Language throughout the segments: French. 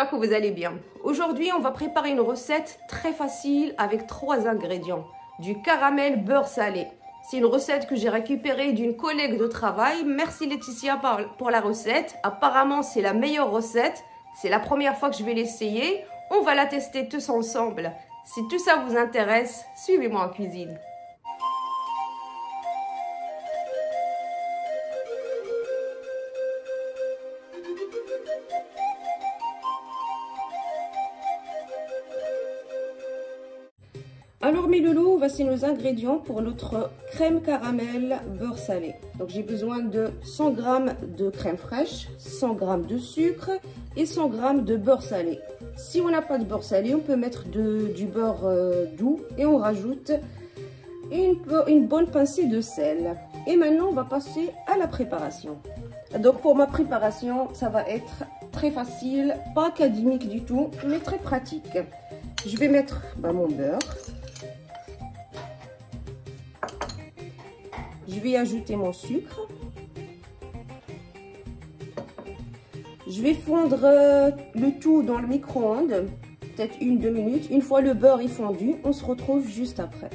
j'espère que vous allez bien. Aujourd'hui, on va préparer une recette très facile avec 3 ingrédients. Du caramel beurre salé. C'est une recette que j'ai récupérée d'une collègue de travail. Merci Laetitia pour la recette. Apparemment, c'est la meilleure recette. C'est la première fois que je vais l'essayer. On va la tester tous ensemble. Si tout ça vous intéresse, suivez-moi en cuisine. Alors mes loulous, voici nos ingrédients pour notre crème caramel beurre salé. Donc j'ai besoin de 100 g de crème fraîche, 100 g de sucre et 100 g de beurre salé. Si on n'a pas de beurre salé, on peut mettre du beurre doux et on rajoute une bonne pincée de sel. Et maintenant on va passer à la préparation. Donc pour ma préparation, ça va être très facile, pas académique du tout, mais très pratique. Je vais mettre mon beurre. Je vais ajouter mon sucre. Je vais fondre le tout dans le micro-ondes, peut-être 1-2 minutes. Une fois le beurre est fondu, on se retrouve juste après.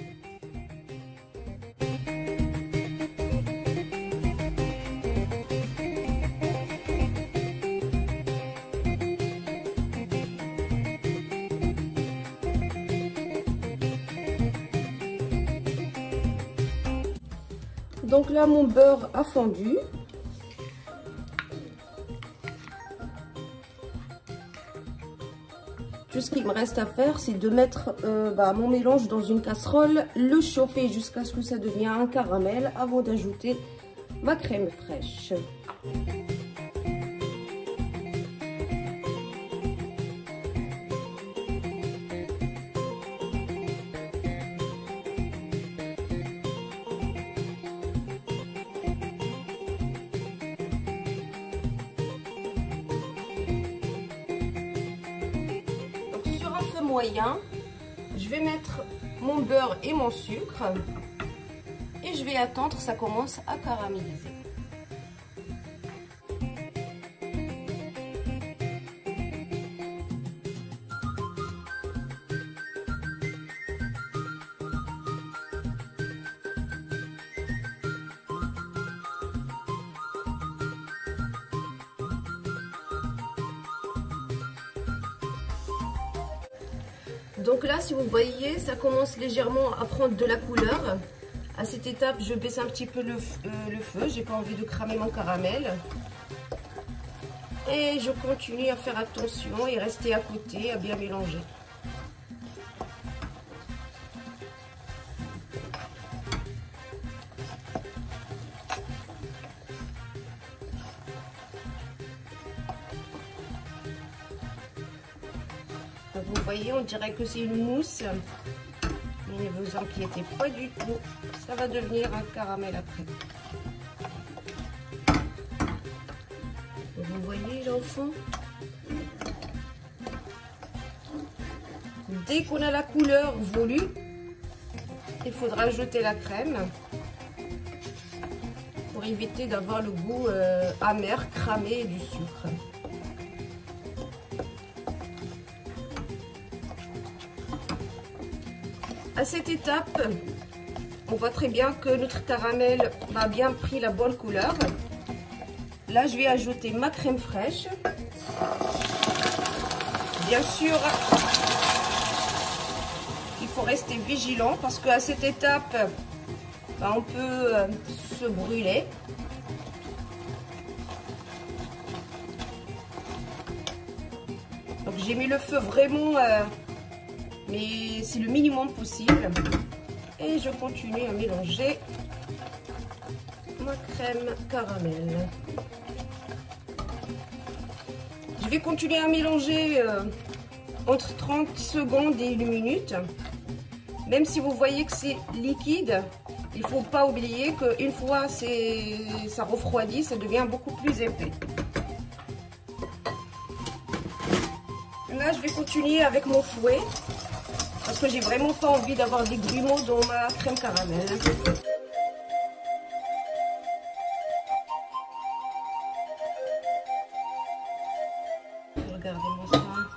Donc là, mon beurre a fondu. Tout ce qu'il me reste à faire, c'est de mettre mon mélange dans une casserole, le chauffer jusqu'à ce que ça devienne un caramel avant d'ajouter ma crème fraîche. Moyen, je vais mettre mon beurre et mon sucre et je vais attendre que ça commence à caraméliser. Donc là, si vous voyez, ça commence légèrement à prendre de la couleur. À cette étape, je baisse un petit peu le feu. J'ai pas envie de cramer mon caramel. Et je continue à faire attention et rester à côté, à bien mélanger. Vous voyez, on dirait que c'est une mousse, mais ne vous inquiétez pas du tout, ça va devenir un caramel après. Vous voyez les enfants, dès qu'on a la couleur voulue, il faudra ajouter la crème pour éviter d'avoir le goût amer, cramé du sucre. À cette étape, on voit très bien que notre caramel a bien pris la bonne couleur. Là, je vais ajouter ma crème fraîche. Bien sûr, il faut rester vigilant parce qu'à cette étape, on peut se brûler. Donc j'ai mis le feu vraiment... mais c'est le minimum possible et je continue à mélanger ma crème caramel. Je vais continuer à mélanger entre 30 secondes et 1 minute. Même si vous voyez que c'est liquide, il ne faut pas oublier qu'une fois ça refroidit, ça devient beaucoup plus épais. Là, je vais continuer avec mon fouet. Parce que j'ai vraiment pas envie d'avoir des grumeaux dans ma crème caramel. Regardez-moi ça.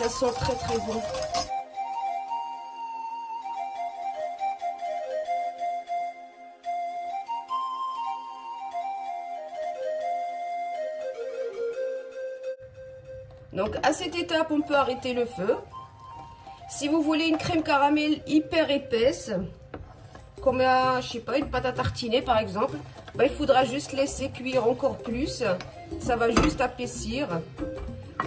ça sent très très bon. Donc à cette étape, on peut arrêter le feu. Si vous voulez une crème caramel hyper épaisse, comme je sais pas, une pâte à tartiner par exemple, bah, il faudra juste laisser cuire encore plus. Ça va juste épaissir.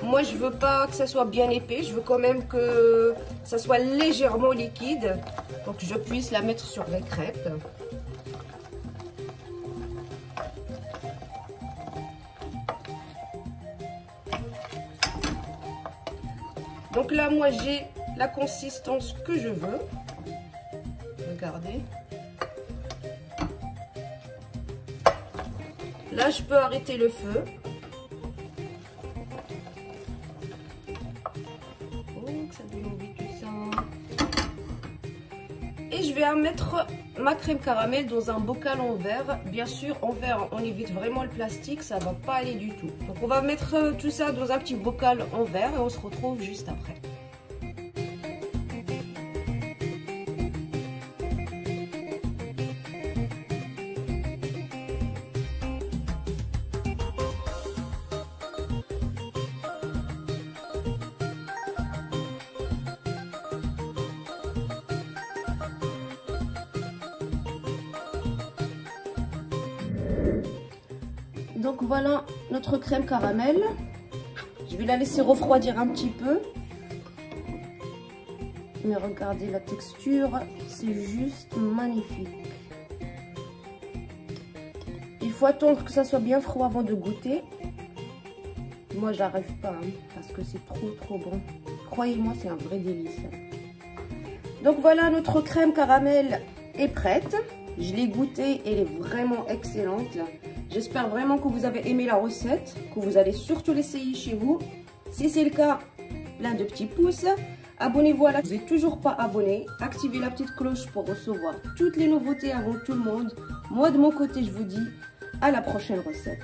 Moi, je veux pas que ça soit bien épais. Je veux quand même que ça soit légèrement liquide pour que je puisse la mettre sur les crêpes. Donc là, moi, j'ai la consistance que je veux. Regardez. Là, je peux arrêter le feu. Oh, que ça donne envie tout ça. Et je vais mettre ma crème caramel dans un bocal en verre. Bien sûr, en verre, on évite vraiment le plastique, ça va pas aller du tout. Donc, on va mettre tout ça dans un petit bocal en verre et on se retrouve juste après. Donc voilà notre crème caramel. Je vais la laisser refroidir un petit peu. Mais regardez la texture, c'est juste magnifique. Il faut attendre que ça soit bien froid avant de goûter. Moi, j'arrive pas hein, parce que c'est trop bon. Croyez-moi, c'est un vrai délice. Donc voilà, notre crème caramel est prête. Je l'ai goûtée, elle est vraiment excellente. J'espère vraiment que vous avez aimé la recette, que vous allez surtout l'essayer chez vous. Si c'est le cas, plein de petits pouces. Abonnez-vous à la chaîne si vous n'êtes toujours pas abonné. Activez la petite cloche pour recevoir toutes les nouveautés avant tout le monde. Moi, de mon côté, je vous dis à la prochaine recette.